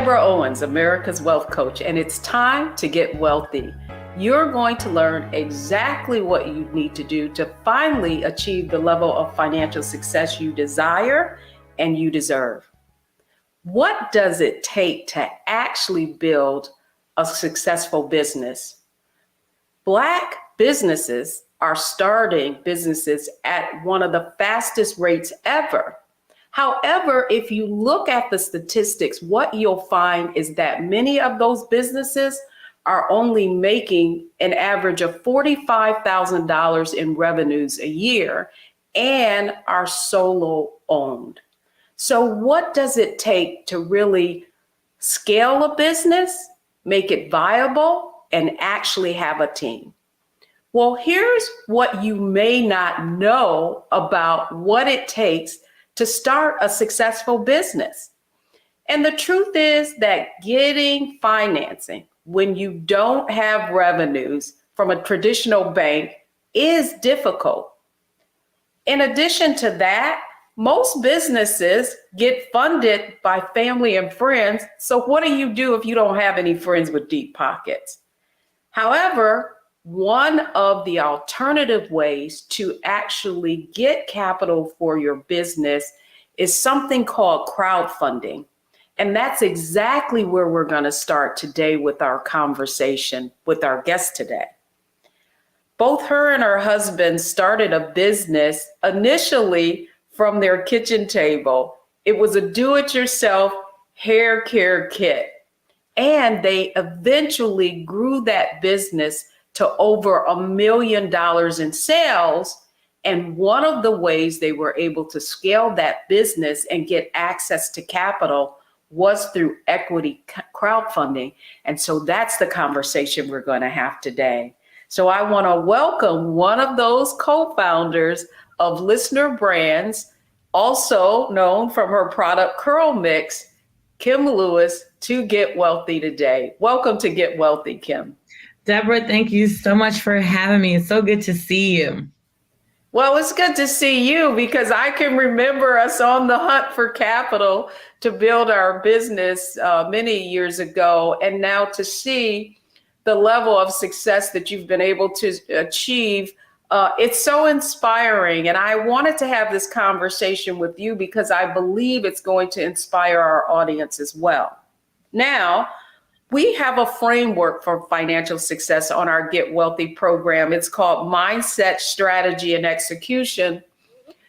Deborah Owens, America's Wealth Coach, and it's time to get wealthy. You're going to learn exactly what you need to do to finally achieve the level of financial success you desire and you deserve. What does it take to actually build a successful business? Black businesses are starting businesses at one of the fastest rates ever. However, if you look at the statistics, what you'll find is that many of those businesses are only making an average of $45,000 in revenues a year and are solo owned. So what does it take to really scale a business, make it viable, and actually have a team? Well, here's what you may not know about what it takes to start a successful business. And the truth is that getting financing when you don't have revenues from a traditional bank is difficult. In addition to that, most businesses get funded by family and friends. So what do you do if you don't have any friends with deep pockets? However, one of the alternative ways to actually get capital for your business is something called crowdfunding. And that's exactly where we're going to start today with our conversation with our guest today. Both her and her husband started a business initially from their kitchen table. It was a do-it-yourself hair care kit. And they eventually grew that business to over $1 million in sales. And one of the ways they were able to scale that business and get access to capital was through equity crowdfunding. And so that's the conversation we're going to have today. So I want to welcome one of those co-founders of Listener Brands, also known from her product Curl Mix, Kim Lewis, to Get Wealthy today. Welcome to Get Wealthy, Kim. Deborah, thank you so much for having me. It's so good to see you. Well, it's good to see you because I can remember us on the hunt for capital to build our business many years ago. And now to see the level of success that you've been able to achieve, it's so inspiring. And I wanted to have this conversation with you because I believe it's going to inspire our audience as well. Now, we have a framework for financial success on our Get Wealthy program. It's called Mindset, Strategy, and Execution.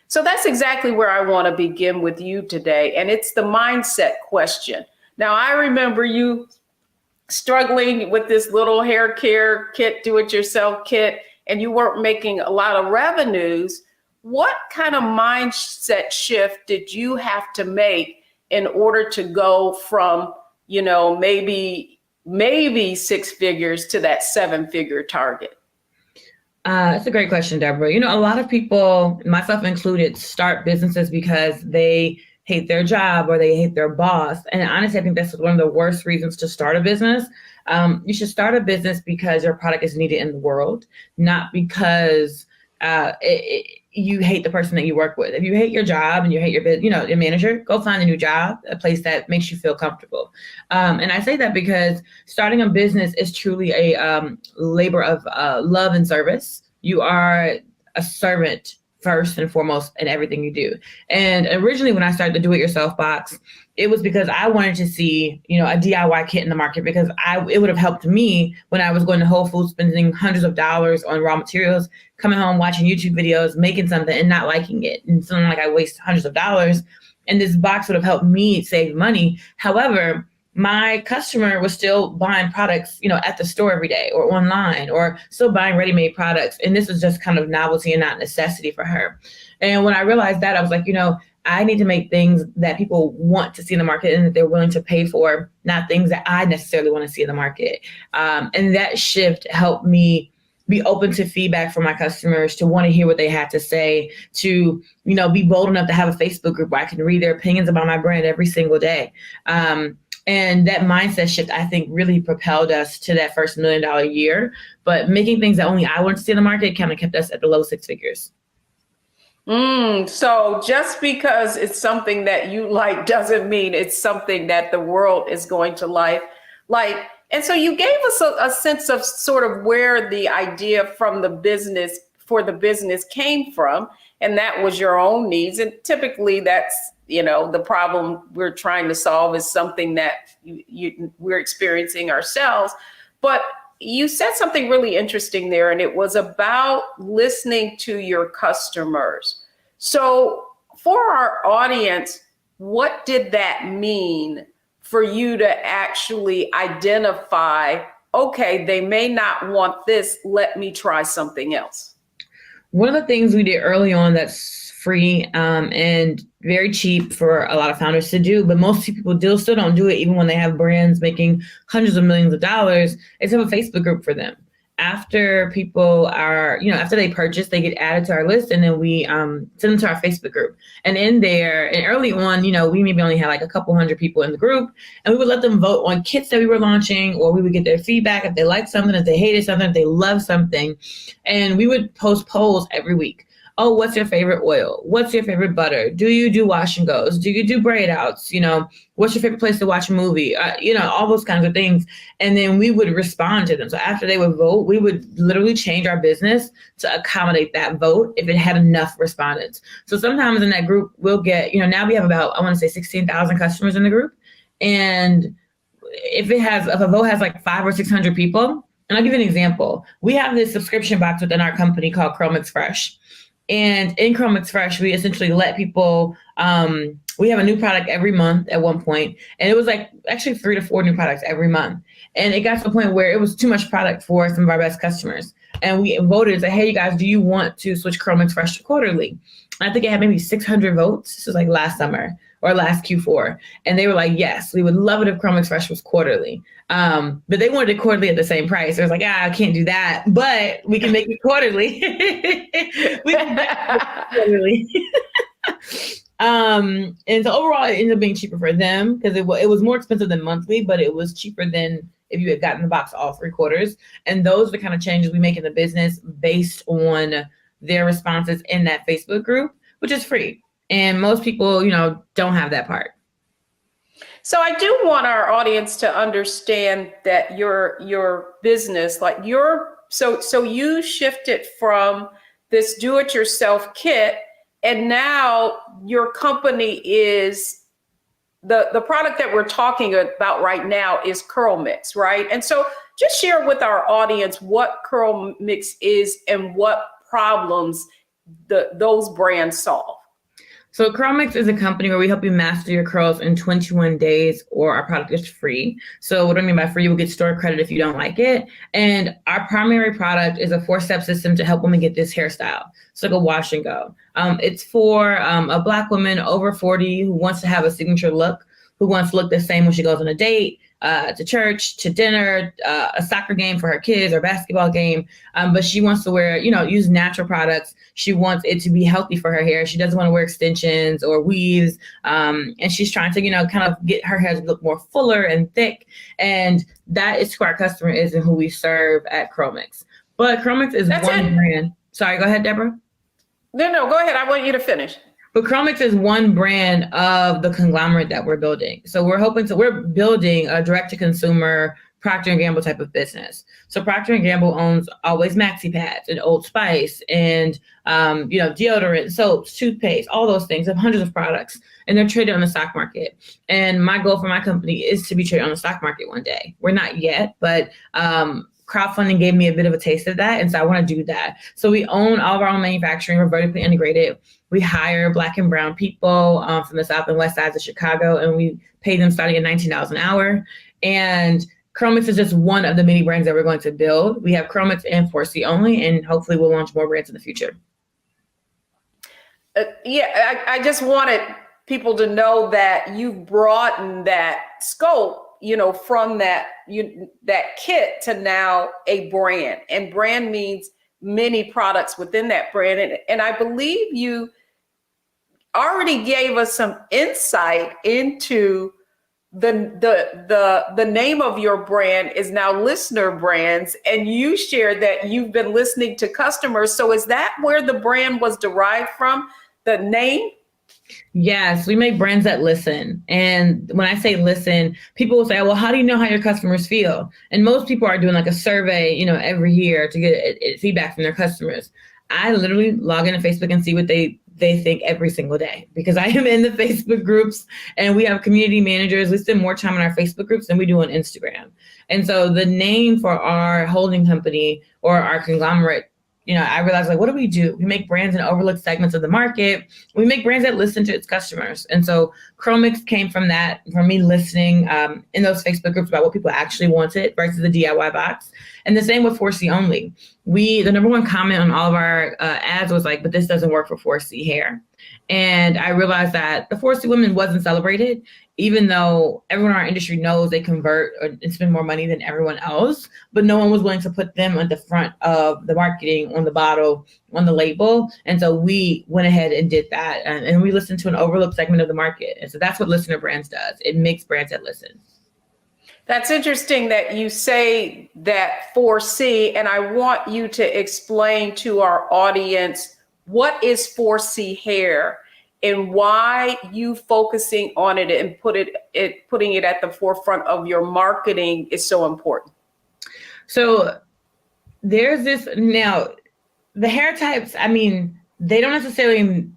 So that's exactly where I want to begin with you today. And it's the mindset question. Now, I remember you struggling with this little hair care kit, do-it-yourself kit, and you weren't making a lot of revenues. What kind of mindset shift did you have to make in order to go from maybe six figures to that seven-figure target? That's a great question, Deborah. A lot of people, myself included, start businesses because they hate their job or they hate their boss. And honestly, I think that's one of the worst reasons to start a business. You should start a business because your product is needed in the world, not because you hate the person that you work with. If you hate your job and you hate your manager, go find a new job, a place that makes you feel comfortable. And I say that because starting a business is truly a labor of love and service. You are a servant first and foremost in everything you do. And originally when I started the do-it-yourself box, it was because I wanted to see, a DIY kit in the market because it would have helped me when I was going to Whole Foods, spending hundreds of dollars on raw materials, coming home, watching YouTube videos, making something and not liking it. And feeling like I waste hundreds of dollars. And this box would have helped me save money. However, my customer was still buying products, at the store every day or online or still buying ready-made products. And this was just kind of novelty and not necessity for her. And when I realized that, I was like, I need to make things that people want to see in the market and that they're willing to pay for, not things that I necessarily want to see in the market. And that shift helped me be open to feedback from my customers, to want to hear what they had to say, to, be bold enough to have a Facebook group where I can read their opinions about my brand every single day. And that mindset shift, I think, really propelled us to that first $1 million year. But making things that only I wanted to see in the market kind of kept us at the low six figures. So just because it's something that you like doesn't mean it's something that the world is going to like. And so you gave us a sense of sort of where the idea from the business for the business came from, and that was your own needs. And typically that's, the problem we're trying to solve is something that we're experiencing ourselves. But you said something really interesting there, and it was about listening to your customers. So, for our audience, what did that mean for you to actually identify, okay, they may not want this, let me try something else? One of the things we did early on that's free and very cheap for a lot of founders to do, but most people still don't do it even when they have brands making hundreds of millions of dollars, is have a Facebook group for them. After people are, after they purchase, they get added to our list, and then we send them to our Facebook group. And in there, and early on, we maybe only had like a couple hundred people in the group, and we would let them vote on kits that we were launching, or we would get their feedback if they liked something, if they hated something, if they loved something. And we would post polls every week. Oh, what's your favorite oil? What's your favorite butter? Do you do wash and goes? Do you do braid outs? What's your favorite place to watch a movie? All those kinds of things. And then we would respond to them. So after they would vote, we would literally change our business to accommodate that vote if it had enough respondents. So sometimes in that group, we'll get, now we have about, I want to say 16,000 customers in the group. And if a vote has like 500 or 600 people, and I'll give you an example. We have this subscription box within our company called Chromix Fresh. And in Chromix Fresh, we essentially let people, we have a new product every month at one point, and it was like actually 3 to 4 new products every month. And it got to the point where it was too much product for some of our best customers. And we voted and said, hey, you guys, do you want to switch Chromix Fresh to quarterly? And I think it had maybe 600 votes. This was like last summer or last Q4. And they were like, yes, we would love it if Chromix Fresh was quarterly. But they wanted it quarterly at the same price. It was like, I can't do that, but we can make it quarterly. We can make it quarterly. And so overall, it ended up being cheaper for them because it was more expensive than monthly, but it was cheaper than if you had gotten the box all 3 quarters. And those are the kind of changes we make in the business based on their responses in that Facebook group, which is free. And most people, don't have that part. So I do want our audience to understand that your business, like so you shifted from this do-it-yourself kit, and now your company is the product that we're talking about right now is Curl Mix, right? And so just share with our audience what Curl Mix is and what problems those brands solve. So Chromix is a company where we help you master your curls in 21 days, or our product is free. So what I mean by free, you will get store credit if you don't like it. And our primary product is a 4-step system to help women get this hairstyle. It's like a wash and go. It's for a Black woman over 40 who wants to have a signature look, who wants to look the same when she goes on a date, to church, to dinner, a soccer game for her kids or basketball game. But she wants to wear, use natural products. She wants it to be healthy for her hair. She doesn't want to wear extensions or weaves. And she's trying to, kind of get her hair to look more fuller and thick. And that is who our customer is and who we serve at Chromix. But Chromix is one brand. Sorry, go ahead, Deborah. No, go ahead. I want you to finish. But Chromix is one brand of the conglomerate that we're building. So we're building a direct-to-consumer Procter & Gamble type of business. So Procter & Gamble owns Always Maxi Pads and Old Spice and, deodorant, soaps, toothpaste, all those things. They have hundreds of products, and they're traded on the stock market. And my goal for my company is to be traded on the stock market one day. We're not yet, but crowdfunding gave me a bit of a taste of that. And so I want to do that. So we own all of our own manufacturing. We're vertically integrated. We hire Black and brown people from the South and West sides of Chicago, and we pay them starting at $19 an hour. And Chromix is just one of the many brands that we're going to build. We have Chromix and 4C only, and hopefully we'll launch more brands in the future. I just wanted people to know that you've broadened that scope, from that kit to now a brand. And brand means many products within that brand. And I believe you already gave us some insight into the name of your brand is now Listener Brands, and you shared that you've been listening to customers. So is that where the brand was derived from, the name? Yes, we make brands that listen. And when I say listen, people will say, well, how do you know how your customers feel? And most people are doing like a survey, every year to get feedback from their customers. I literally log into Facebook and see what they think every single day, because I am in the Facebook groups and we have community managers. We spend more time in our Facebook groups than we do on Instagram. And so the name for our holding company or our conglomerate, I realized, like, what do? We make brands in overlooked segments of the market. We make brands that listen to its customers. And so Chromix came from that, from me listening in those Facebook groups about what people actually wanted versus the DIY box. And the same with 4C Only. The number one comment on all of our ads was like, but this doesn't work for 4C hair. And I realized that the 4C women wasn't celebrated, even though everyone in our industry knows they convert and spend more money than everyone else, but no one was willing to put them at the front of the marketing, on the bottle, on the label. And so we went ahead and did that. And we listened to an overlooked segment of the market. And so that's what Listener Brands does. It makes brands that listen. That's interesting that you say that 4C, and I want you to explain to our audience what is 4C hair and why you focusing on it and putting it at the forefront of your marketing is so important. So there's this now, the hair types, they don't necessarily,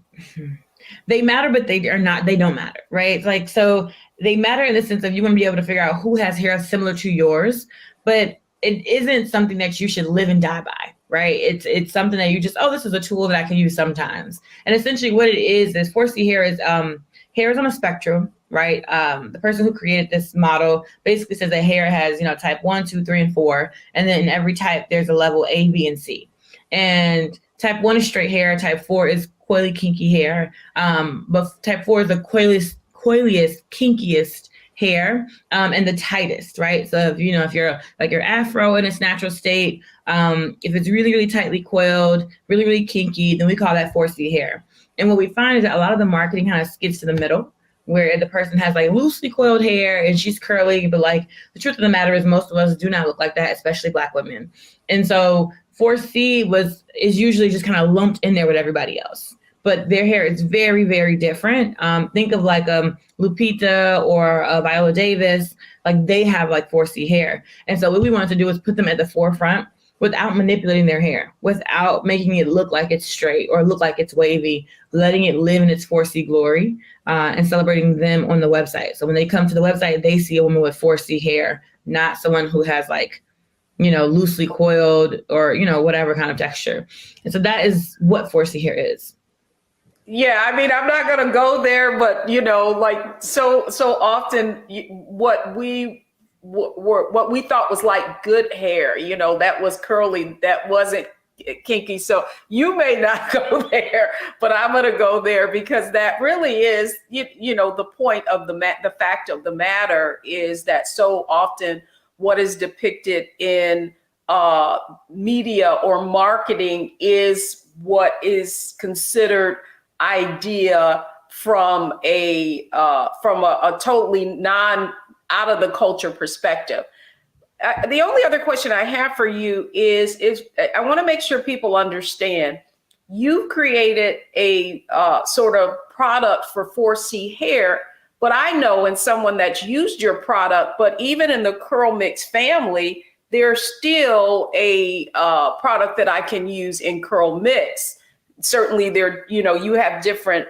they matter, but they don't matter, right? Like, so they matter in the sense of you want to be able to figure out who has hair similar to yours, but it isn't something that you should live and die by, right? It's something that you just, this is a tool that I can use sometimes. And essentially what it is 4C hair is on a spectrum, right? The person who created this model basically says that hair has, type 1, 2, 3, and 4. And then in every type, there's a level A, B, and C. And type 1 is straight hair. Type 4 is coily, kinky hair. But type 4 is the coiliest, kinkiest hair, and the tightest, right? So if you're like your afro in its natural state, if it's really, really tightly coiled, really, really kinky, then we call that 4C hair. And what we find is that a lot of the marketing kind of skips to the middle, where the person has like loosely coiled hair and she's curly, but like the truth of the matter is most of us do not look like that, especially Black women. And so 4C is usually just kind of lumped in there with everybody else. But their hair is very, very different. Think of like Lupita or Viola Davis, like they have like 4C hair. And so what we wanted to do is put them at the forefront without manipulating their hair, without making it look like it's straight or look like it's wavy, letting it live in its 4C glory, and celebrating them on the website. So when they come to the website, they see a woman with 4C hair, not someone who has like, loosely coiled or, whatever kind of texture. And so that is what 4C hair is. Yeah, I'm not going to go there, but like so often what we thought was like good hair, that was curly, that wasn't kinky. So you may not go there, but I'm going to go there because that really is, the point of the fact of the matter is that so often what is depicted in media or marketing is what is considered idea from a totally out of the culture perspective. The only other question I have for you is I want to make sure people understand you created a sort of product for 4C hair, but I know in someone that's used your product, but even in the Curl Mix family, there's still a product that I can use in Curl Mix. Certainly there, you have different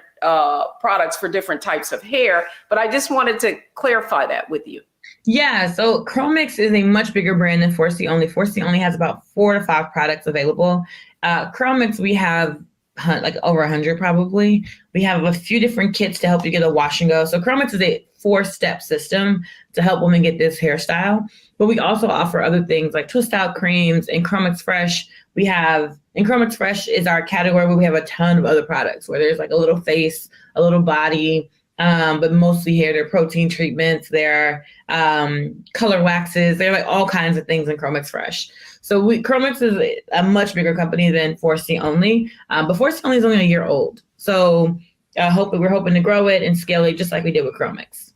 products for different types of hair, but I just wanted to clarify that with you. Yeah, so Chromix is a much bigger brand than 4C Only. 4C Only has about 4 to 5 products available. Chromix, we have like over 100 probably. We have a few different kits to help you get a wash and go. So Chromix is a 4-step system to help women get this hairstyle. But we also offer other things like twist out creams and Chromix Fresh. And Chromix Fresh is our category where we have a ton of other products where there's like a little face, a little body, but mostly hair. There are protein treatments, there are color waxes, there are like all kinds of things in Chromix Fresh. So Chromix is a much bigger company than 4C Only, but 4C Only is only a year old. So we're hoping to grow it and scale it just like we did with Chromix.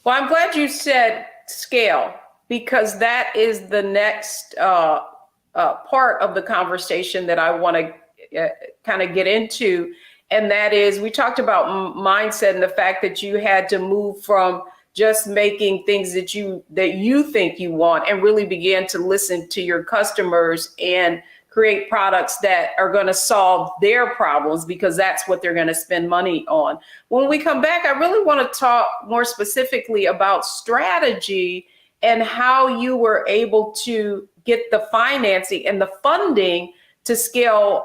Well, I'm glad you said scale, because that is the next part of the conversation that I want to kind of get into. And that is, we talked about mindset and the fact that you had to move from just making things that you think you want, and really began to listen to your customers and create products that are going to solve their problems, because that's what they're going to spend money on. When we come back, I really want to talk more specifically about strategy and how you were able to get the financing and the funding to scale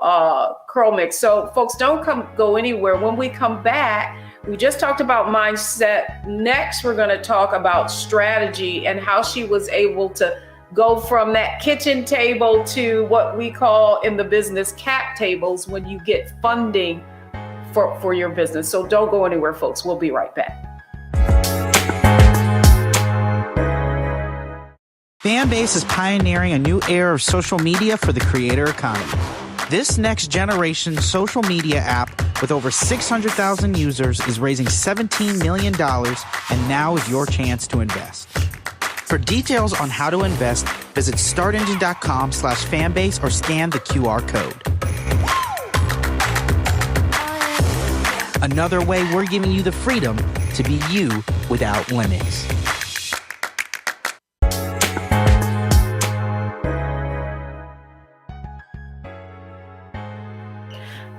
Curl Mix. So folks, don't go anywhere. When we come back, we just talked about mindset. Next, we're going to talk about strategy and how she was able to go from that kitchen table to what we call in the business cap tables when you get funding for your business. So don't go anywhere, folks. We'll be right back. Fanbase is pioneering a new era of social media for the creator economy. This next generation social media app with over 600,000 users is raising $17 million, and now is your chance to invest. For details on how to invest, visit startengine.com/fanbase or scan the QR code. Another way we're giving you the freedom to be you without limits.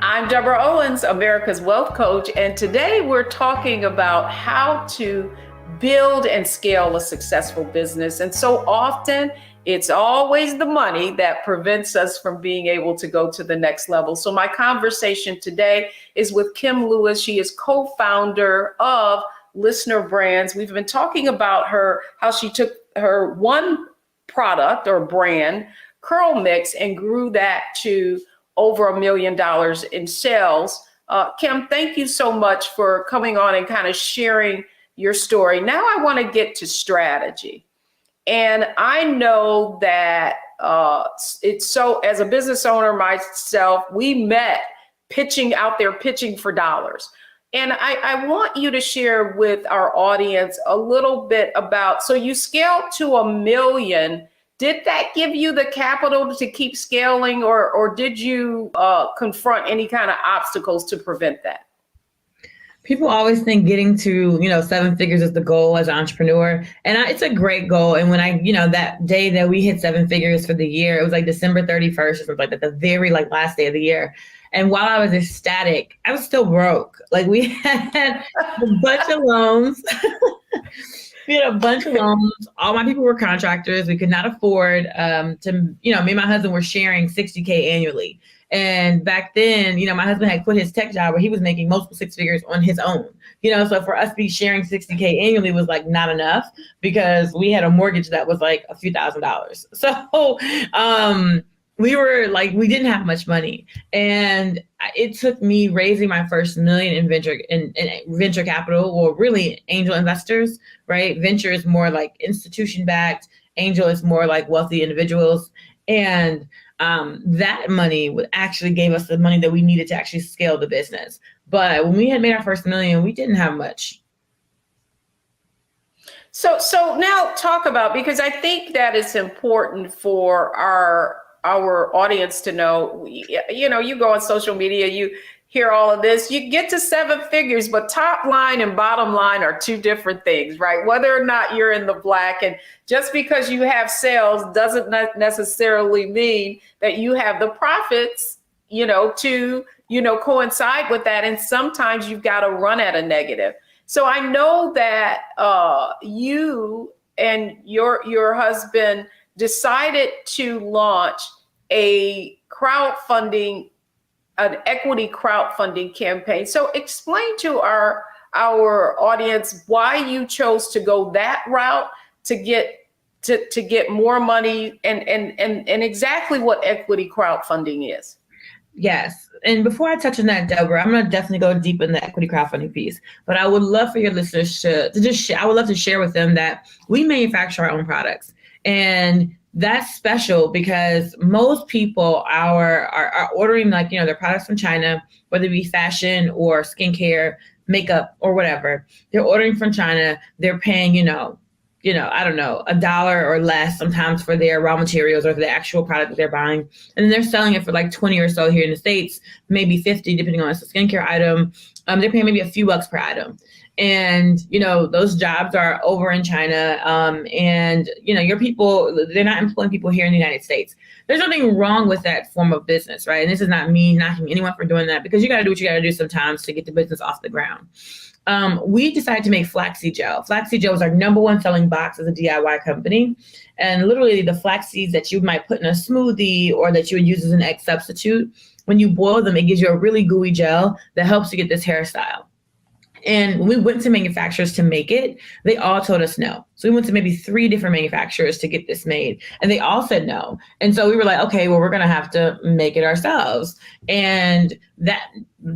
I'm Deborah Owens, America's Wealth Coach, and today we're talking about how to build and scale a successful business. And so often, it's always the money that prevents us from being able to go to the next level. So my conversation today is with Kim Lewis. She is co-founder of Listener Brands. We've been talking about how she took her one product or brand, Curl Mix, and grew that to over $1 million in sales. Kim, thank you so much for coming on and kind of sharing your story. Now I want to get to strategy. And I know that it's so, as a business owner myself, we met pitching for dollars. And I want you to share with our audience a little bit about, so you scaled to $1 million. Did that give you the capital to keep scaling, or did you confront any kind of obstacles to prevent that? People always think getting to, 7 figures is the goal as an entrepreneur. And it's a great goal. And when that day that we hit 7 figures for the year, it was like December 31st or something like that, the very last day of the year. And while I was ecstatic, I was still broke. Like, we had a bunch of loans. We had a bunch of loans. All my people were contractors. We could not afford me and my husband were sharing $60K annually. And back then, my husband had quit his tech job where he was making multiple 6 figures on his own. So for us to be sharing $60K annually was like not enough, because we had a mortgage that was like a few $1,000s. So we were like, we didn't have much money. And it took me raising my first $1 million in venture capital, or really angel investors, right? Venture is more like institution backed. Angel is more like wealthy individuals. And that money actually gave us the money that we needed to actually scale the business. But when we had made our first $1 million, we didn't have much. So now talk about, because I think that is important for our audience to know. You go on social media, you hear all of this, you get to 7 figures, but top line and bottom line are two different things, right? Whether or not you're in the black, and just because you have sales doesn't necessarily mean that you have the profits, to, coincide with that. And sometimes you've got to run at a negative. So I know that you and your husband decided to launch an equity crowdfunding campaign. So explain to our audience why you chose to go that route to get more money, and exactly what equity crowdfunding is. Yes. And before I touch on that, Deborah, I'm going to definitely go deep in the equity crowdfunding piece. But I would love for your listeners to just I would love to share with them that we manufacture our own products. And that's special because most people are ordering their products from China, whether it be fashion or skincare. makeup or whatever. They're ordering from China. They're paying, I don't know, $1 or less sometimes for their raw materials or for the actual product that they're buying. And then they're selling it for like 20 or so here in the States, maybe 50, depending on if it's a skincare item. They're paying maybe a few bucks per item. And, those jobs are over in China. And, your people, they're not employing people here in the United States. There's nothing wrong with that form of business, right? And this is not me knocking anyone for doing that, because you got to do what you got to do sometimes to get the business off the ground. We decided to make flaxseed gel. Flaxseed gel was our number one selling box as a DIY company. And literally the flax seeds that you might put in a smoothie or that you would use as an egg substitute, when you boil them, it gives you a really gooey gel that helps you get this hairstyle. And when we went to manufacturers to make it, they all told us no. So we went to maybe 3 different manufacturers to get this made, and they all said no. And so we were like, okay, well, we're going to have to make it ourselves. And that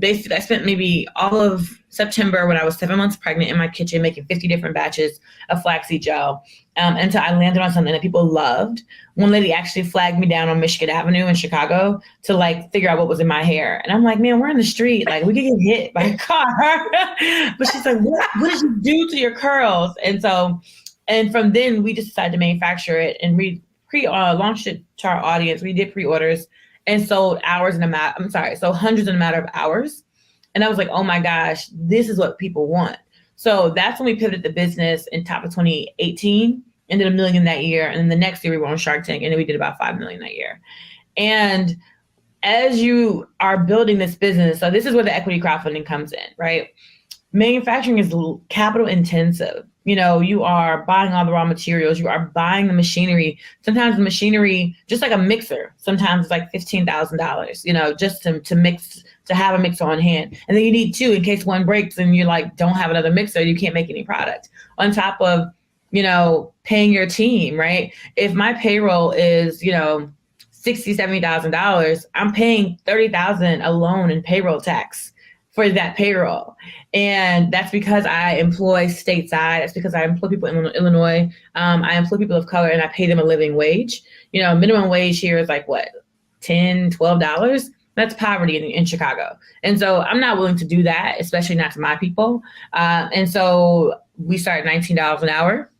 basically, I spent maybe all of September when I was 7 months pregnant in my kitchen making 50 different batches of flaxseed gel until I landed on something that people loved. One lady actually flagged me down on Michigan Avenue in Chicago to figure out what was in my hair. And I'm like, man, we're in the street. We could get hit by a car. But she's like, what did you do to your curls? And from then we just decided to manufacture it, and we launched it to our audience. We did pre-orders and sold hundreds in a matter of hours. And I was like, oh my gosh, this is what people want. So that's when we pivoted the business in top of 2018 and did $1 million that year. And then the next year we were on Shark Tank, and then we did about $5 million that year. And as you are building this business, so this is where the equity crowdfunding comes in, right? Manufacturing is capital intensive. You are buying all the raw materials, you are buying the machinery. Sometimes the machinery, just like a mixer, sometimes it's like $15,000, just to mix, to have a mixer on hand. And then you need 2 in case one breaks and you don't have another mixer, you can't make any product. On top of, paying your team, right? If my payroll is, $60,000, $70,000, I'm paying $30,000 alone in payroll tax for that payroll. And that's because I employ stateside. That's because I employ people in Illinois. I employ people of color, and I pay them a living wage. Minimum wage here is like what, $10, $12? That's poverty in Chicago. And so I'm not willing to do that, especially not to my people. And so we start $19 an hour.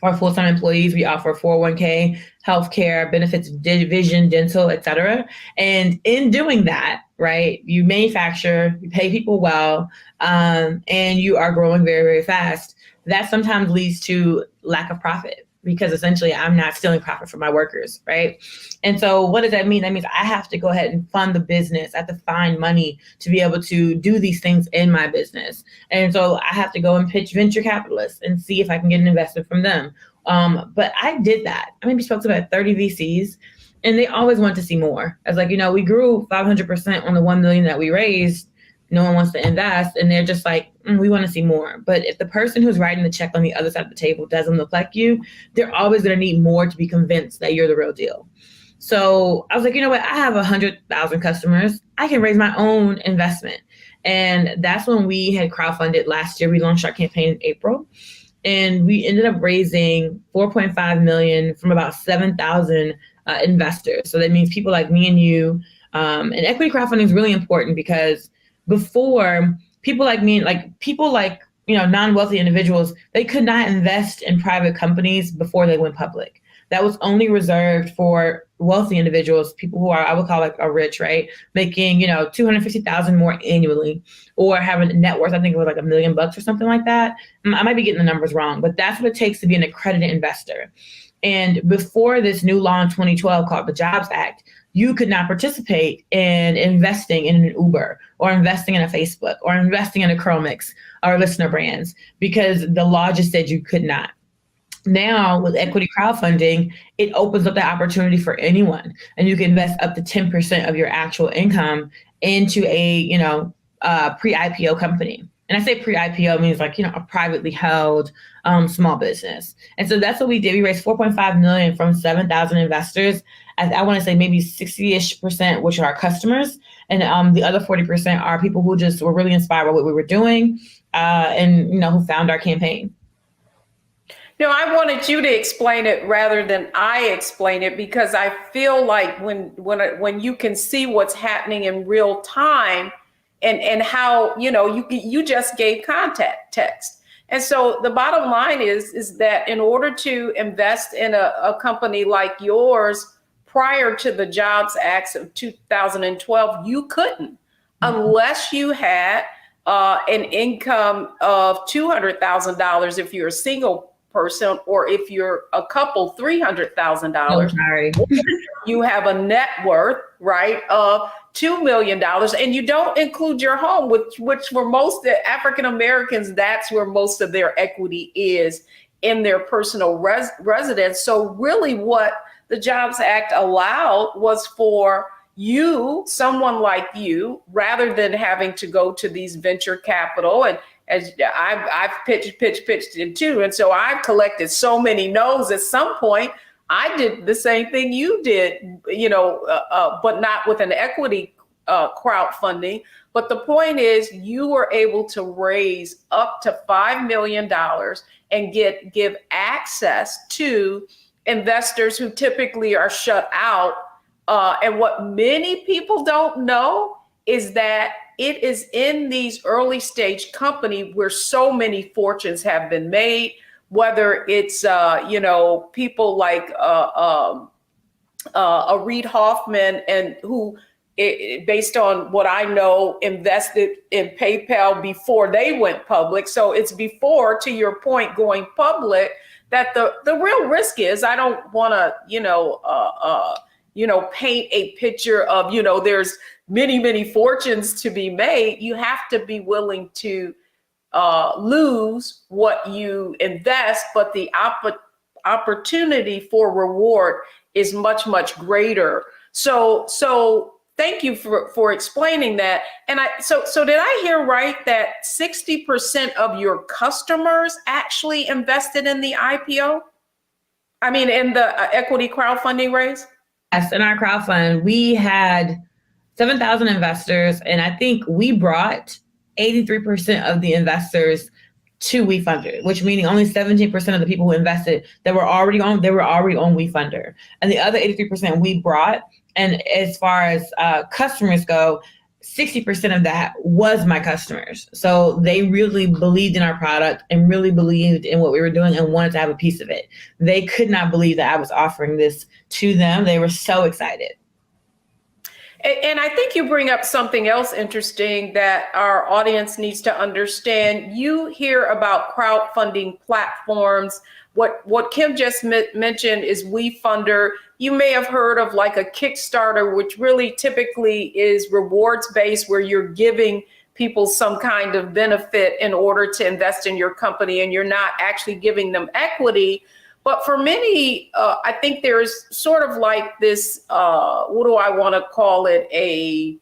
For our full-time employees, we offer 401k, healthcare, benefits, vision, dental, et cetera. And in doing that, right, you manufacture, you pay people well, and you are growing very, very fast. That sometimes leads to lack of profit, because essentially I'm not stealing profit from my workers, right? And so what does that mean? That means I have to go ahead and fund the business. I have to find money to be able to do these things in my business. And so I have to go and pitch venture capitalists and see if I can get an investment from them. But I did that. I maybe spoke to about 30 VCs, and they always want to see more. I was like, we grew 500% on the 1 million that we raised. No one wants to invest. And they're just like, we want to see more. But if the person who's writing the check on the other side of the table doesn't look like you, they're always going to need more to be convinced that you're the real deal. So I was like, I have 100,000 customers. I can raise my own investment. And that's when we had crowdfunded last year. We launched our campaign in April. And we ended up raising $4.5 million from about 7,000 investors. So that means people like me and you. And equity crowdfunding is really important, because before, people like me, non-wealthy individuals, they could not invest in private companies before they went public. That was only reserved for wealthy individuals, people who are, I would call are rich, right? Making, $250,000 more annually, or having a net worth, I think it was like $1 million or something like that. I might be getting the numbers wrong, but that's what it takes to be an accredited investor. And before this new law in 2012 called the Jobs Act, you could not participate in investing in an Uber, or investing in a Facebook, or investing in a Curl Mix or listener brands, because the law just said you could not. Now with equity crowdfunding, it opens up the opportunity for anyone, and you can invest up to 10% of your actual income into a pre-IPO company. And I say pre-IPO means a privately held small business. And so that's what we did. We raised $4.5 million from 7,000 investors. I want to say maybe 60-ish%, which are our customers. And the other 40% are people who just were really inspired by what we were doing, and who found our campaign. I wanted you to explain it rather than I explain it, because I feel like when you can see what's happening in real time, and how, you just gave context. And so the bottom line is that in order to invest in a company like yours prior to the Jobs Act of 2012, you couldn't unless you had an income of $200,000 if you're a single person, or if you're a couple, $300,000. Oh, sorry. You have a net worth, right, of $2 million, and you don't include your home, which for most African Americans, that's where most of their equity is, in their personal residence. So really what the Jobs Act allowed was for you, someone like you, rather than having to go to these venture capital, and as I've pitched it too. And so I've collected so many no's. At some point, I did the same thing you did, but not with an equity crowdfunding. But the point is, you were able to raise up to $5 million and give access to investors who typically are shut out. And what many people don't know is that it is in these early stage companies where so many fortunes have been made, whether it's, people like Reid Hoffman, and who, based on what I know, invested in PayPal before they went public. So it's before, to your point, going public, that the real risk is, I don't want to, paint a picture of, there's many fortunes to be made. You have to be willing to lose what you invest, but the opportunity for reward is much greater. So thank you for explaining that. And so did I hear right that 60% of your customers actually invested in the IPO? I mean, in the equity crowdfunding raise? Yes, in our crowdfund, we had 7,000 investors, and I think we brought 83% of the investors to WeFunder, which meaning only 17% of the people who invested that were already on WeFunder, and the other 83% we brought. And as far as customers go, 60% of that was my customers. So they really believed in our product and really believed in what we were doing and wanted to have a piece of it. They could not believe that I was offering this to them. They were so excited. And I think you bring up something else interesting that our audience needs to understand. You hear about crowdfunding platforms. What Kim just mentioned is WeFunder. You may have heard of like a Kickstarter, which really typically is rewards based, where you're giving people some kind of benefit in order to invest in your company, and you're not actually giving them equity. But for many, I think there's sort of like this, what do I want to call it, a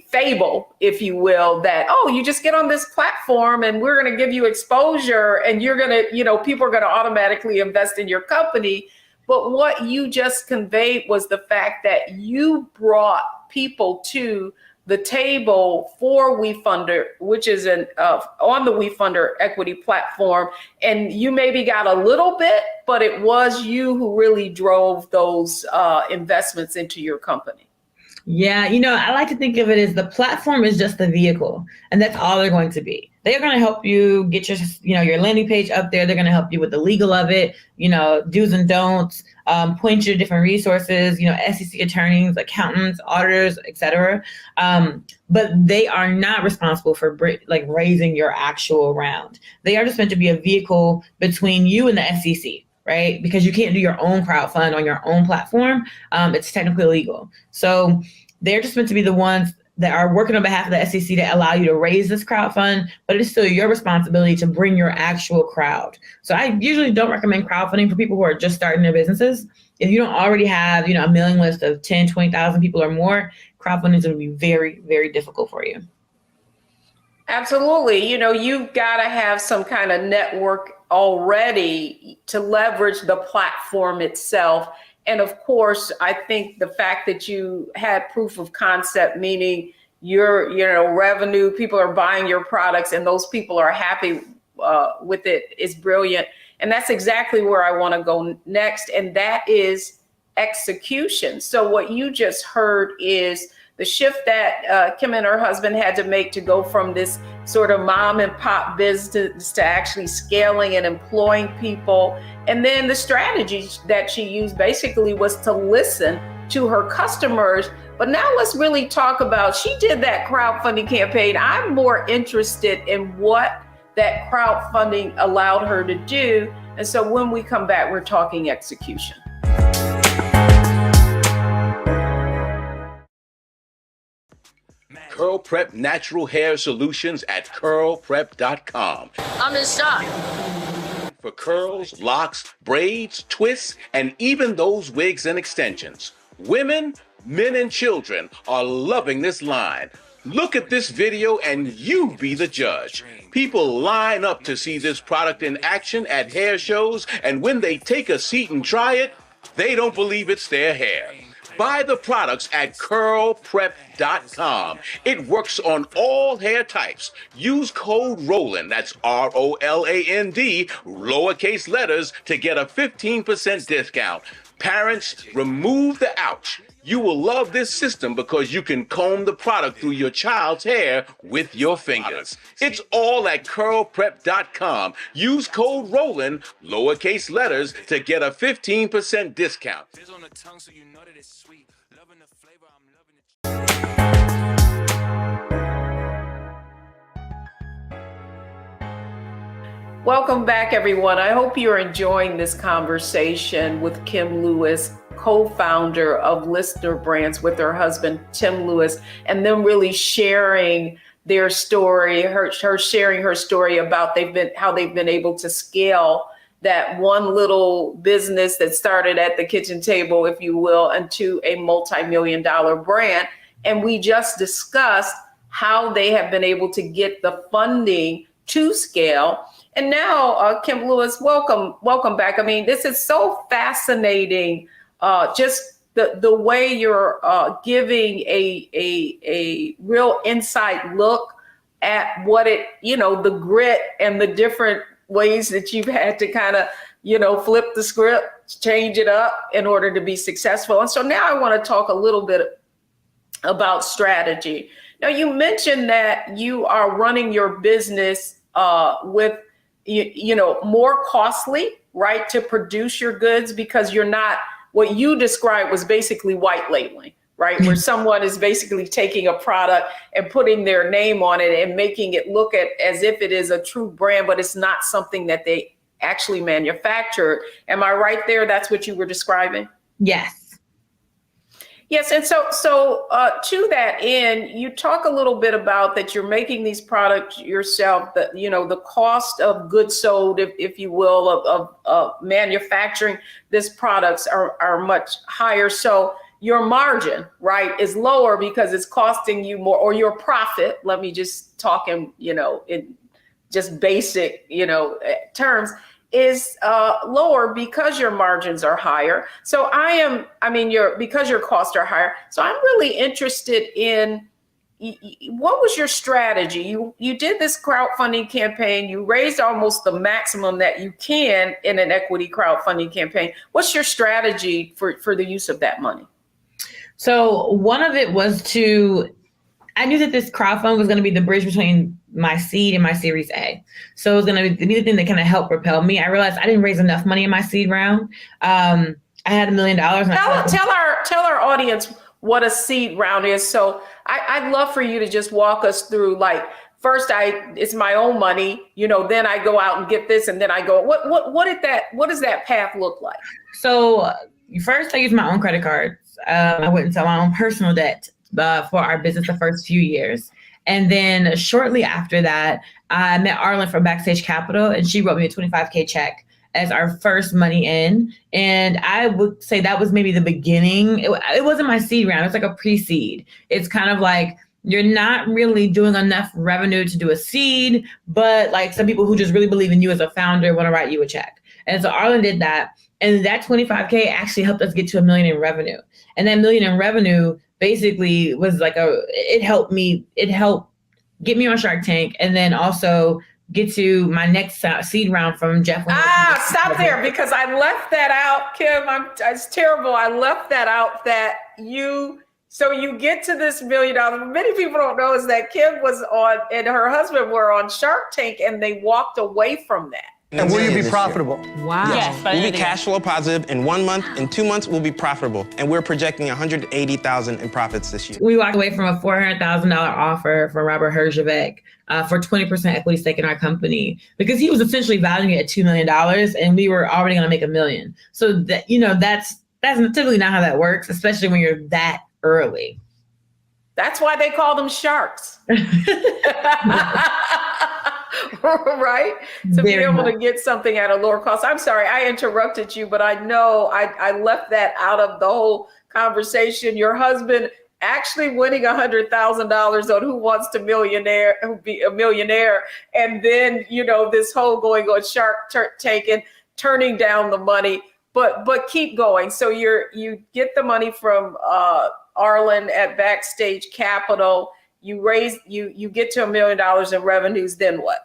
fable, if you will, that, oh, you just get on this platform and we're going to give you exposure and you're going to, people are going to automatically invest in your company. But what you just conveyed was the fact that you brought people to the table for WeFunder, which is on the WeFunder equity platform. And you maybe got a little bit, but it was you who really drove those investments into your company. Yeah, I like to think of it as the platform is just the vehicle, and that's all they're going to be. They're going to help you get your landing page up there. They're going to help you with the legal of it, do's and don'ts, point you to different resources, SEC attorneys, accountants, auditors, etc. But they are not responsible for raising your actual round. They are just meant to be a vehicle between you and the SEC. Right? Because you can't do your own crowdfund on your own platform. It's technically illegal. So they're just meant to be the ones that are working on behalf of the SEC to allow you to raise this crowdfund, but it's still your responsibility to bring your actual crowd. So I usually don't recommend crowdfunding for people who are just starting their businesses. If you don't already have, a mailing list of 10, 20,000 people or more, crowdfunding is going to be very, very difficult for you. Absolutely. You've got to have some kind of network already to leverage the platform itself. And of course, I think the fact that you had proof of concept, meaning your, revenue, people are buying your products and those people are happy with it, is brilliant. And that's exactly where I want to go next. And that is execution. So what you just heard is the shift that Kim and her husband had to make to go from this sort of mom and pop business to actually scaling and employing people. And then the strategy that she used basically was to listen to her customers. But now let's really talk about, she did that crowdfunding campaign. I'm more interested in what that crowdfunding allowed her to do. And so when we come back, we're talking execution. Curl Prep Natural Hair Solutions at curlprep.com. I'm in shock. For curls, locks, braids, twists, and even those wigs and extensions. Women, men, and children are loving this line. Look at this video and you be the judge. People line up to see this product in action at hair shows, and when they take a seat and try it, they don't believe it's their hair. Buy the products at curlprep.com. It works on all hair types. Use code ROLAND, that's ROLAND, lowercase letters, to get a 15% discount. Parents, remove the ouch. You will love this system because you can comb the product through your child's hair with your fingers. It's all at curlprep.com. Use code ROLAND, lowercase letters, to get a 15% discount. Welcome back, everyone. I hope you're enjoying this conversation with Kim Lewis, co-founder of Listener Brands, with her husband, Tim Lewis, and them really sharing their story, her sharing her story about how they've been able to scale that one little business that started at the kitchen table, if you will, into a multi-million-dollar brand. And we just discussed how they have been able to get the funding to scale. And now, Kim Lewis, welcome back. I mean, this is so fascinating. Just the way you're giving a real inside look at what the grit and the different ways that you've had to kind of, flip the script, change it up in order to be successful. And so now I want to talk a little bit about strategy. Now, you mentioned that you are running your business with more costly, right, to produce your goods, because you're not, what you described was basically white labeling, right? Where someone is basically taking a product and putting their name on it and making it look as if it is a true brand, but it's not something that they actually manufactured. Am I right there? That's what you were describing? Yes. Yes. And so to that end, you talk a little bit about that you're making these products yourself, that, the cost of goods sold, if you will, of manufacturing these products are much higher. So your margin, right, is lower because it's costing you more, or your profit, let me just talk in just basic, terms, is lower because your margins are higher. So because your costs are higher. So I'm really interested in what was your strategy? You did this crowdfunding campaign. You raised almost the maximum that you can in an equity crowdfunding campaign. What's your strategy for the use of that money? So one of it was I knew that this crowdfund was going to be the bridge between my seed and my Series A. So it was going to be the thing that kind of helped propel me. I realized I didn't raise enough money in my seed round. I had $1 million. Tell our audience what a seed round is. So I'd love for you to just walk us through, like, first it's my own money, then I go out and get this, and then I go, what does that path look like? So first I used my own credit cards. I went into my own personal debt for our business the first few years. And then shortly after that, I met Arlen from Backstage Capital, and she wrote me a $25K check as our first money in. And I would say that was maybe the beginning. It wasn't my seed round. It's like a pre-seed. It's kind of like, you're not really doing enough revenue to do a seed, but like some people who just really believe in you as a founder want to write you a check. And so Arlen did that. And that $25K actually helped us get to $1 million in revenue. And that $1 million in revenue basically was like it helped get me on Shark Tank, and then also get to my next seed round from Jeff. Stop there, because I left that out, Kim. It's terrible. I left that out, that you So you get to this $1 million. What many people don't know is that Kim was on, and her husband were on Shark Tank, and they walked away from that. And will you be profitable? Wow. Yes, we'll be cash flow positive in 1 month. In 2 months, we'll be profitable. And we're projecting $180,000 in profits this year. We walked away from a $400,000 offer from Robert Herjavec for 20% equity stake in our company because he was essentially valuing it at $2 million and we were already going to make $1 million. So that, that's typically not how that works, especially when you're that early. That's why they call them sharks. Right? To be able to get something at a lower cost. I'm sorry, I interrupted you, but I know I left that out of the whole conversation. Your husband actually winning $100,000 on Who Wants to Be a Millionaire. And then, this whole going on Shark Tank and turning down the money, but keep going. So you get the money from Arlen at Backstage Capital. You get to $1 million in revenues, then what?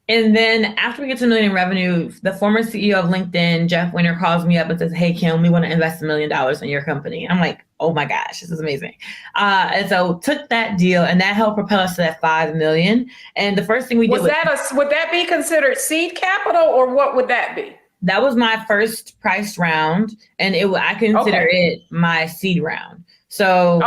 And then after we get to $1 million in revenue, the former CEO of LinkedIn, Jeff Winter, calls me up and says, "Hey, Kim, we want to invest $1 million in your company." I'm like, oh my gosh, this is amazing. And so took that deal, and that helped propel us to that $5 million. And the first thing we did would that be considered seed capital, or what would that be? That was my first priced round, and I consider it my seed round. So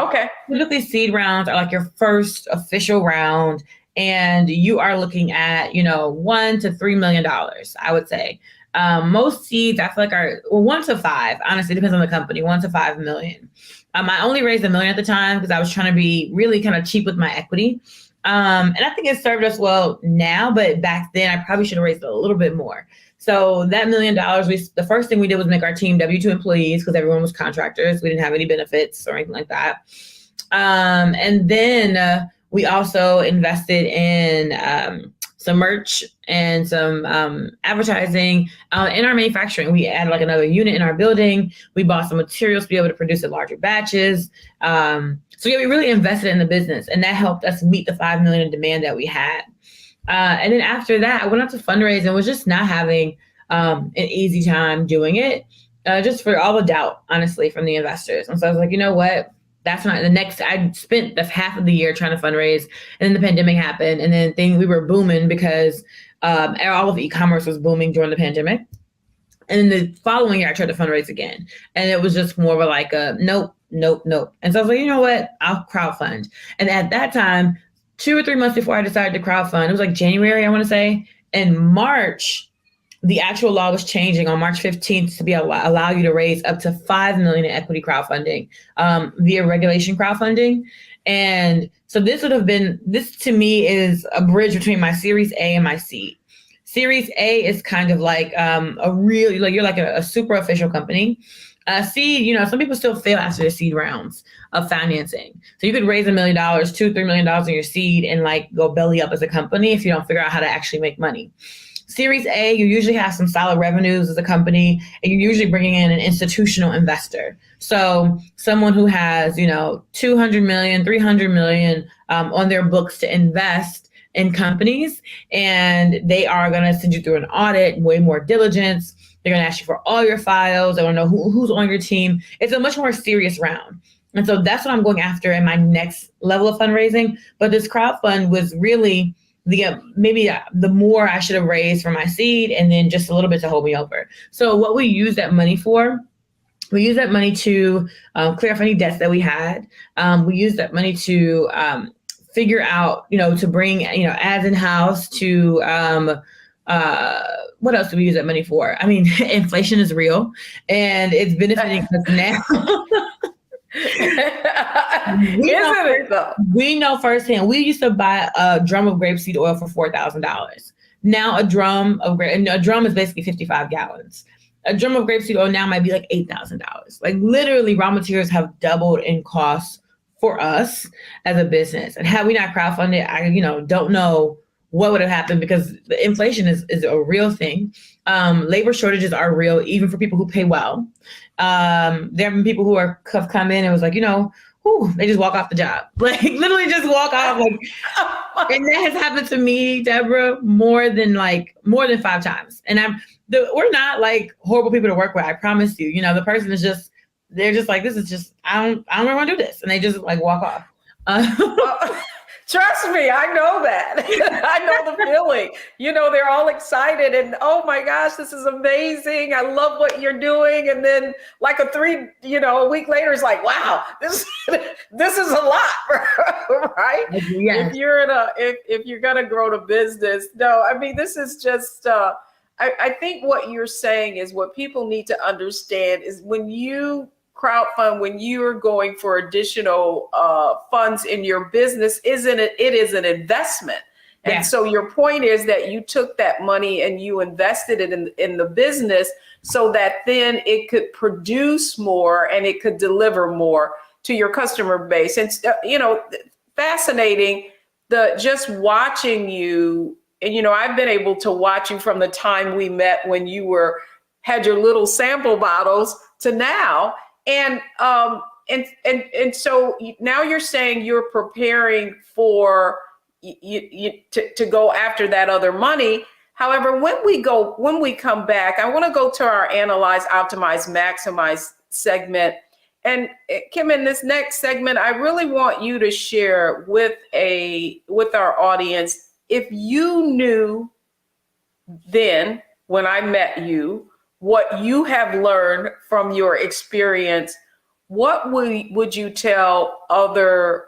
typically seed rounds are like your first official round, and you are looking at, $1 to $3 million, I would say. Most seeds I feel like are 1 to 5, honestly, depends on the company, 1 to 5 million. I only raised $1 million at the time because I was trying to be really kind of cheap with my equity. And I think it served us well now, but back then I probably should have raised a little bit more. So that $1 million, the first thing we did was make our team W-2 employees because everyone was contractors. We didn't have any benefits or anything like that. And then we also invested in some merch and some advertising in our manufacturing. We added like another unit in our building. We bought some materials to be able to produce in larger batches. So we really invested in the business, and that helped us meet the $5 million in demand that we had. And then after that, I went out to fundraise and was just not having an easy time doing it, just for all the doubt, honestly, from the investors. And so I was like, you know what? That's not I spent the half of the year trying to fundraise, and then the pandemic happened, and then we were booming because all of e-commerce was booming during the pandemic. And then the following year I tried to fundraise again, and it was just more of like a nope. And so I was like, you know what? I'll crowdfund. And at that time, 2 or 3 months before I decided to crowdfund, it was like January, I want to say. In March, the actual law was changing on March 15th to allow you to raise up to $5 million in equity crowdfunding via regulation crowdfunding. And so this to me is a bridge between my Series A and my seed. Series A is kind of like you're like a super official company. Seed, some people still fail after the seed rounds of financing. So you could raise $1 million, $2, $3 million in your seed and go belly up as a company if you don't figure out how to actually make money. Series A, you usually have some solid revenues as a company, and you're usually bringing in an institutional investor. So someone who has, $200 million, $300 million on their books to invest in companies, and they are going to send you through an audit, way more diligence. They're going to ask you for all your files. They want to know who's on your team. It's a much more serious round. And so that's what I'm going after in my next level of fundraising. But this crowdfund was really the more I should have raised for my seed, and then just a little bit to hold me over. So what we use that money for, we use that money to clear off any debts that we had. We use that money to figure out, to bring, ads in-house to, what else do we use that money for? I mean, inflation is real, and it's benefiting us now. We know firsthand. We used to buy a drum of grapeseed oil for $4,000. Now a drum is basically 55 gallons. A drum of grapeseed oil now might be like $8,000. Like literally, raw materials have doubled in cost for us as a business. And had we not crowdfunded, I don't know what would have happened, because the inflation is a real thing. Labor shortages are real, even for people who pay well. There have been people who have come in and was like, they just walk off the job, like literally just walk off. And that has happened to me, Deborah, more than 5 times. And we're not like horrible people to work with. I promise you, the person is just they're just like, this is just, I don't want to do this. And they just like walk off. Trust me, I know that. I know the feeling. They're all excited and, oh my gosh, this is amazing. I love what you're doing. And then like a week later, it's like, wow, this is a lot, right? Yes. If you're going to grow the business. No, I mean, this is just, I think what you're saying is what people need to understand is when you crowdfund, when you're going for additional funds in your business, it is an investment. And so your point is that you took that money and you invested it in the business so that then it could produce more and it could deliver more to your customer base. And, fascinating, just watching you. And, I've been able to watch you from the time we met when you had your little sample bottles to now. And so now you're saying you're preparing for to go after that other money. However, when we come back, I want to go to our Analyze, Optimize, Maximize segment. And Kim, in this next segment, I really want you to share with our audience, if you knew then when I met you, what you have learned from your experience, what would you tell other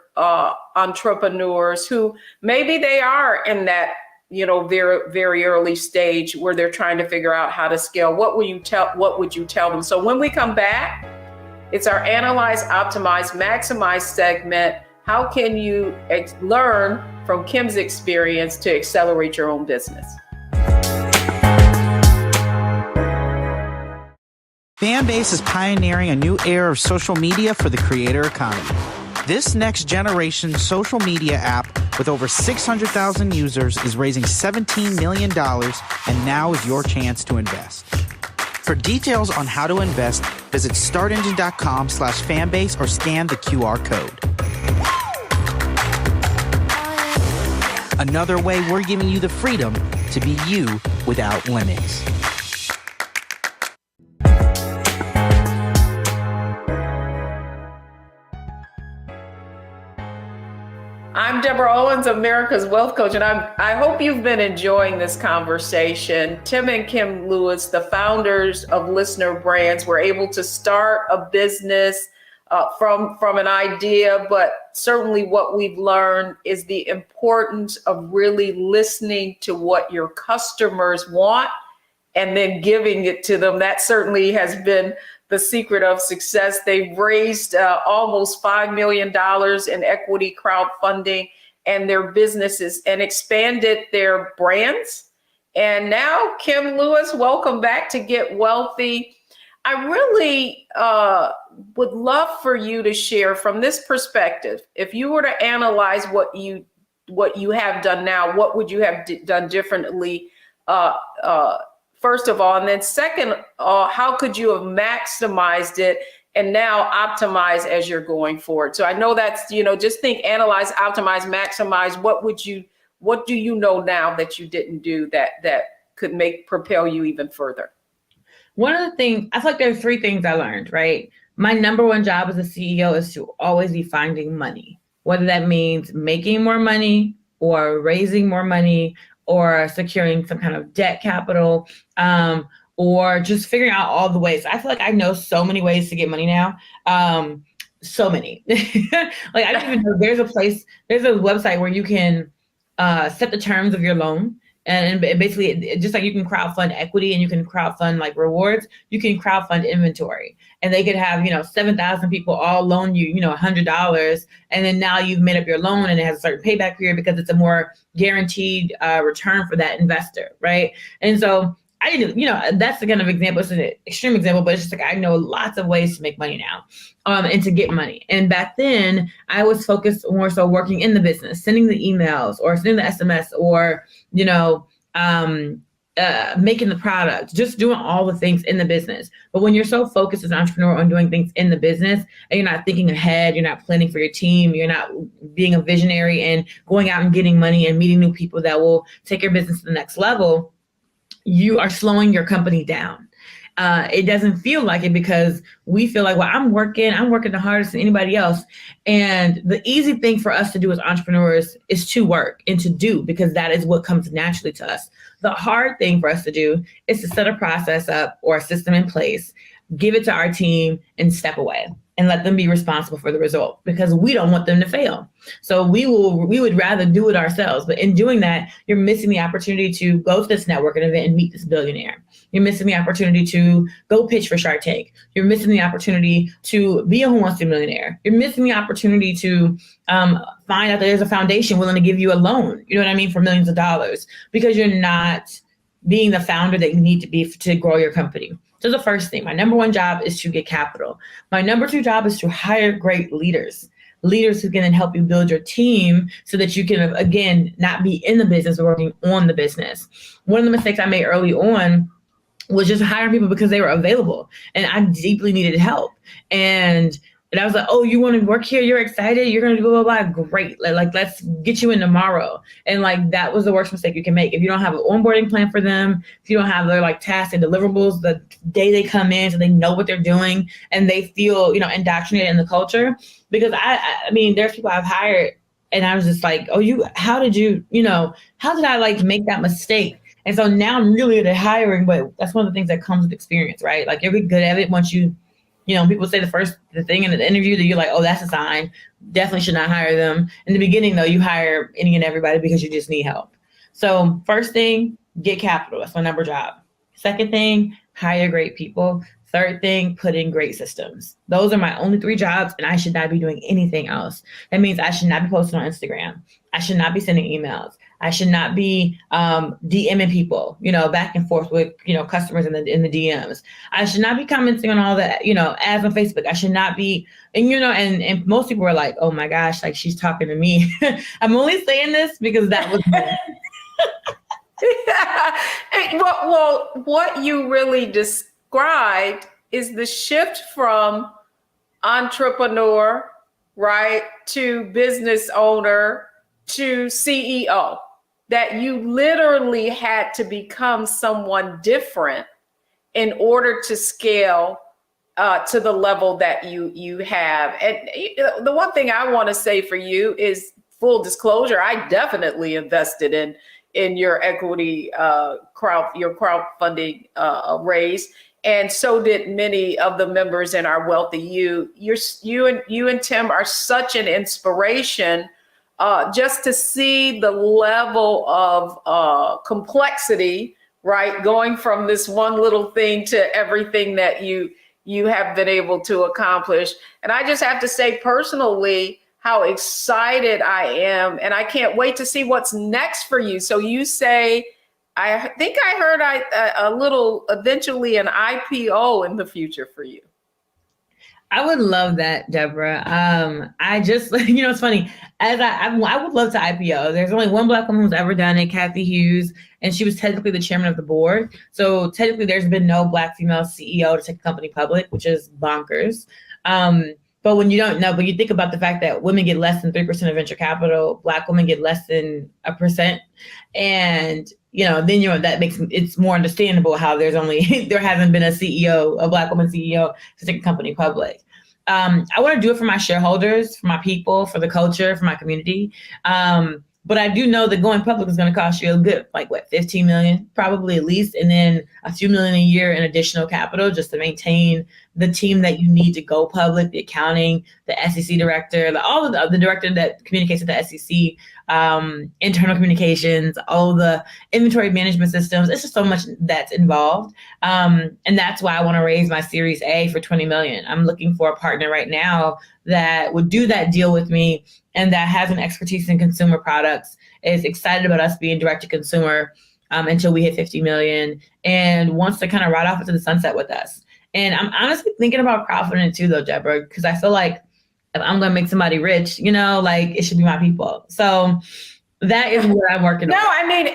entrepreneurs who maybe they are in that, very, very early stage where they're trying to figure out how to scale? What would you tell them? So when we come back, it's our Analyze, Optimize, Maximize segment. How can you learn from Kim's experience to accelerate your own business? Fanbase is pioneering a new era of social media for the creator economy. This next generation social media app with over 600,000 users is raising $17 million, and now is your chance to invest. For details on how to invest, visit startengine.com/fanbase or scan the QR code. Another way we're giving you the freedom to be you without limits. I'm Deborah Owens, America's Wealth Coach, and I hope you've been enjoying this conversation. Tim and Kim Lewis, the founders of Listener Brands, were able to start a business from an idea, but certainly what we've learned is the importance of really listening to what your customers want and then giving it to them. That certainly has been the secret of success. They've raised almost $5 million in equity crowdfunding and their businesses and expanded their brands. And now, Kim Lewis, welcome back to Get Wealthy. I really would love for you to share from this perspective. If you were to analyze what you have done now, what would you have done differently? First of all, and then second, how could you have maximized it and now optimize as you're going forward? So I know that's, just think, analyze, optimize, maximize. What do you know now that you didn't do that could propel you even further? One of the things, I feel like there are three things I learned, right? My number one job as a CEO is to always be finding money, whether that means making more money or raising more money or securing some kind of debt capital, or just figuring out all the ways. I feel like I know so many ways to get money now. So many. Like, I don't even know, there's a website where you can set the terms of your loan. And basically, just like you can crowdfund equity and you can crowdfund like rewards, you can crowdfund inventory. And they could have, 7,000 people all loan you, $100. And then now you've made up your loan and it has a certain payback period because it's a more guaranteed return for that investor, right? And so I didn't, that's the kind of example. It's an extreme example, but it's just like I know lots of ways to make money now and to get money. And back then, I was focused more so working in the business, sending the emails or sending the SMS or, making the product, just doing all the things in the business. But when you're so focused as an entrepreneur on doing things in the business and you're not thinking ahead, you're not planning for your team, you're not being a visionary and going out and getting money and meeting new people that will take your business to the next level, you are slowing your company down. It doesn't feel like it because we feel like, well, I'm working the hardest than anybody else. And the easy thing for us to do as entrepreneurs is to work and to do, because that is what comes naturally to us. The hard thing for us to do is to set a process up or a system in place, give it to our team, and step away and let them be responsible for the result, because we don't want them to fail. So we would rather do it ourselves. But in doing that, you're missing the opportunity to go to this networking event and meet this billionaire. You're missing the opportunity to go pitch for Shark Tank. You're missing the opportunity to be a Who Wants to Be a Millionaire. You're missing the opportunity to find out that there's a foundation willing to give you a loan, you know what I mean, for millions of dollars, because you're not being the founder that you need to be to grow your company. So the first thing, my number one job is to get capital. My number two job is to hire great leaders who can then help you build your team so that you can, again, not be in the business, but working on the business. One of the mistakes I made early on was just hiring people because they were available and I deeply needed help. And I was like, oh, you want to work here? You're excited? You're going to do blah, blah, blah. Great. Like, let's get you in tomorrow. And like, that was the worst mistake you can make. If you don't have an onboarding plan for them, if you don't have their like tasks and deliverables the day they come in so they know what they're doing and they feel, indoctrinated in the culture. Because I mean, there's people I've hired and I was just like, oh, how did I like make that mistake? And so now I'm really good at hiring, but that's one of the things that comes with experience, right? Like you're good at it once people say the thing in the interview that you're like, oh, that's a sign. Definitely should not hire them. In the beginning, though, you hire any and everybody because you just need help. So first thing, get capital. That's my number job. Second thing, hire great people. Third thing, put in great systems. Those are my only 3 jobs, and I should not be doing anything else. That means I should not be posting on Instagram. I should not be sending emails. I should not be DMing people, back and forth with, customers in the DMs. I should not be commenting on all that, ads on Facebook. I should not be, and most people are like, oh my gosh, like she's talking to me. I'm only saying this because that was me. Well, what you really described is the shift from entrepreneur, right, to business owner to CEO. That you literally had to become someone different in order to scale to the level that you have. And the one thing I want to say for you is full disclosure. I definitely invested in your equity your crowdfunding raise, and so did many of the members in our Wealthy You. You and Tim are such an inspiration. Just to see the level of complexity, right, going from this one little thing to everything that you have been able to accomplish. And I just have to say personally how excited I am, and I can't wait to see what's next for you. So you say, I think I heard a little eventually an IPO in the future for you. I would love that, Deborah. I just, it's funny. I would love to IPO. There's only one Black woman who's ever done it, Kathy Hughes, and she was technically the chairman of the board. So technically, there's been no Black female CEO to take a company public, which is bonkers. But when you don't know, but you think about the fact that women get less than 3% of venture capital, Black women get less than 1%, and then that makes it's more understandable how there hasn't been a Black woman CEO to take a company public. I want to do it for my shareholders, for my people, for the culture, for my community. But I do know that going public is going to cost you a good, 15 million, probably at least, and then a few million a year in additional capital just to maintain the team that you need to go public, the accounting, the SEC director, all of the director that communicates with the SEC, internal communications, all the inventory management systems. It's just so much that's involved. And that's why I want to raise my Series A for 20 million. I'm looking for a partner right now that would do that deal with me and that has an expertise in consumer products, is excited about us being direct to consumer until we hit 50 million and wants to kind of ride off into the sunset with us. And I'm honestly thinking about crowdfunding too, though, Deborah, because I feel like if I'm going to make somebody rich, it should be my people. So that is what I'm working on. No, I mean,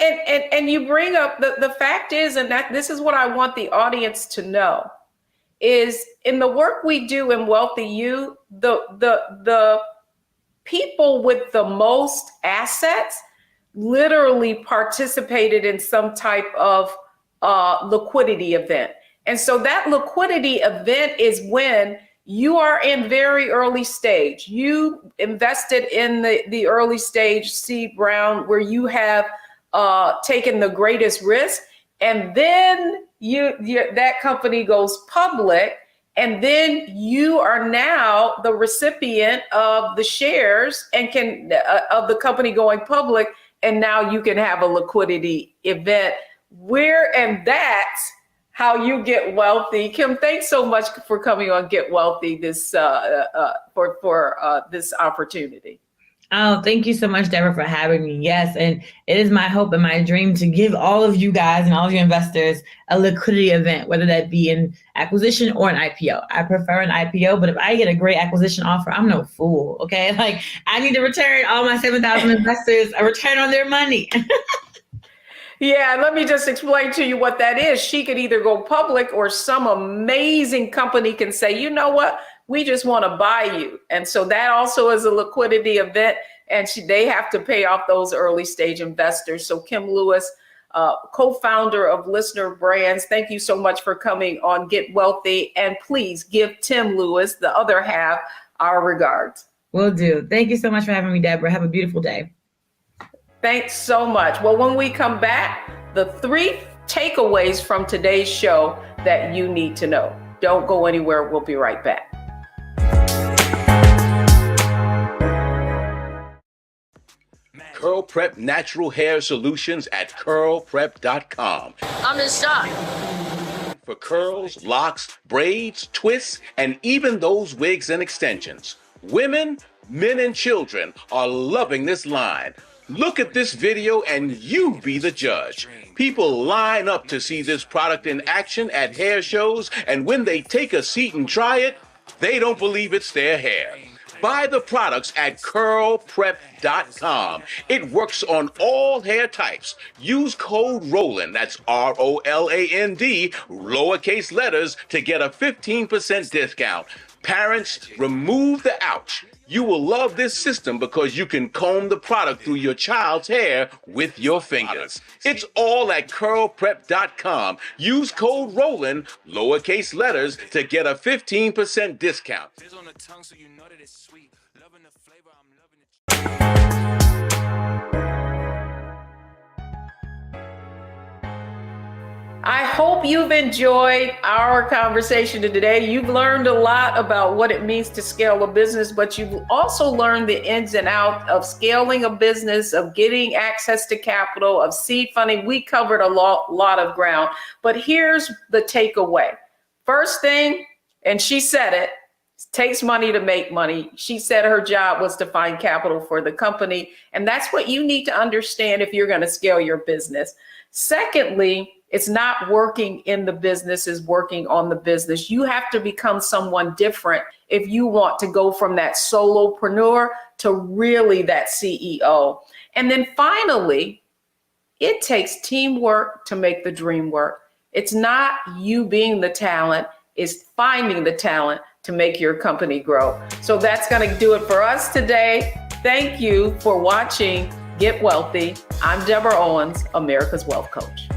and you bring up the fact is, and that this is what I want the audience to know, is in the work we do in Wealthy You, the people with the most assets literally participated in some type of liquidity event. And so that liquidity event is when you are in very early stage. You invested in the early stage seed round where you have taken the greatest risk, and then that company goes public, and then you are now the recipient of the shares and can of the company going public, and now you can have a liquidity event and that's how you get wealthy. Kim, thanks so much for coming on Get Wealthy for this opportunity. Oh, thank you so much, Deborah, for having me. Yes, and it is my hope and my dream to give all of you guys and all of your investors a liquidity event, whether that be an acquisition or an IPO. I prefer an IPO, but if I get a great acquisition offer, I'm no fool, okay? Like, I need to return all my 7,000 investors a return on their money. Yeah, let me just explain to you what that is. She could either go public or some amazing company can say, you know what, we just want to buy you. And so that also is a liquidity event, and they have to pay off those early stage investors. So Kim Lewis, co-founder of Listener Brands, thank you so much for coming on Get Wealthy. And please give Tim Lewis, the other half, our regards. Will do. Thank you so much for having me, Deborah. Have a beautiful day. Thanks so much. Well, when we come back, the 3 takeaways from today's show that you need to know. Don't go anywhere. We'll be right back. Curl Prep Natural Hair Solutions at curlprep.com. I'm in shock. For curls, locks, braids, twists, and even those wigs and extensions. Women, men, and children are loving this line. Look at this video and you be the judge. People line up to see this product in action at hair shows, and when they take a seat and try it, they don't believe it's their hair. Buy the products at curlprep.com. It works on all hair types. Use code ROLAND, that's ROLAND, lowercase letters, to get a 15% discount. Parents, remove the ouch. You will love this system because you can comb the product through your child's hair with your fingers. It's all at curlprep.com. Use code ROLAND, lowercase letters, to get a 15% discount. I hope you've enjoyed our conversation today. You've learned a lot about what it means to scale a business, but you've also learned the ins and outs of scaling a business, of getting access to capital, of seed funding. We covered a lot of ground, but here's the takeaway. First thing, and she said it takes money to make money. She said her job was to find capital for the company, and that's what you need to understand if you're going to scale your business. Secondly, it's not working in the business, it's working on the business. You have to become someone different if you want to go from that solopreneur to really that CEO. And then finally, it takes teamwork to make the dream work. It's not you being the talent, it's finding the talent to make your company grow. So that's going to do it for us today. Thank you for watching Get Wealthy. I'm Deborah Owens, America's Wealth Coach.